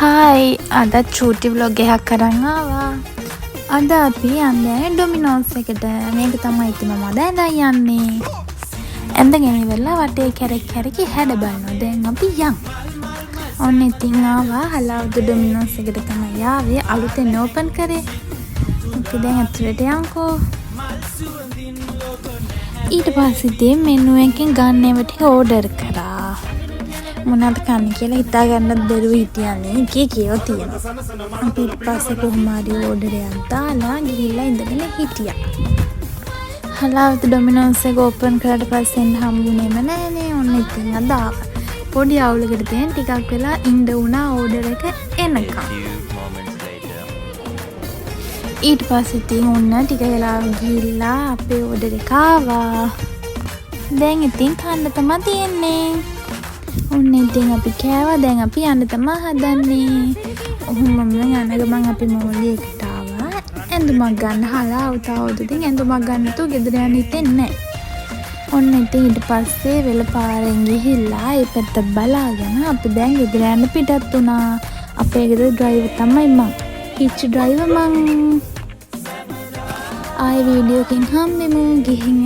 Hi අද චූටි vlog එකක් කරන් ආවා. අද අපි යන්නේ ඩොමිනෝස් එකට. මේක තමයි ඉතින් මම දැන් යන්නේ. ඇඳගෙන ඉවරලා වටේ කැරක් කැරකි හැඩ බලනවා. දැන් අපි යන්. ඔන්න ඉතින් ආවා හලාවුද ඩොමිනෝස් එකට තමයි ආවේ. අලුතෙන් ඕපන් කරේ. අපි දැන් ඇතුළට යන්කෝ. ඊට පස්සේ ඉතින් මෙනු එකෙන් ගන්න ඒවා ටික ඕඩර් කරා. මොනවද කන්න කියලා හිතා ගන්නත් බැරුව හිටියන්නේ. කීකෝ තියෙනවා. අපි ඊට පස්සේ කොහොම හරි ඕඩර් එකක් දාලා ගිහිල්ලා ඉඳගෙන හිටියා. හලාවත ඩොමිනෝස් එක ඕපන් කරලා පස්සේ එන්න හම්බුනේම නෑනේ. ඔන්න ඉතින් අද ආවා. පොඩි අවුලකට තියෙන ටිකක් වෙලා ඉඳ වුණා ඕඩර් එක එනකම්. ඊට පස්සේ ඉතින් ඔන්න ටික වෙලා ගිහිල්ලා අපේ ඕඩර් එක ආවා. දැන් ඉතින් කන්න තමයි තියෙන්නේ. ඔන්න ඉතින් අපි කෑවා. දැන් අපි යන්න තමයි හදන්නේ. ඔහොමම යන ගමන් අපි මොලේකට ආවා. ඇඳුමක් ගන්න හලාවත ඉතින් ඇඳුමක් ගන්න තු ගෙදර යන්න හිතෙන්නේ නැහැ. ඔන්න ඉතින් ඊට පස්සේ වෙල පාරෙන් ගිහිල්ලා ඒ පැත්ත බලාගෙන අපි දැන් ගෙදර යන්න පිටත් වුණා. අපේ ගෙදර ඩ්‍රයිවර් තමයි මං. හිච් ඩ්‍රයිවර් මං. ආයෙ වීඩියෝ එකකින් හම්බෙමු ගිහින්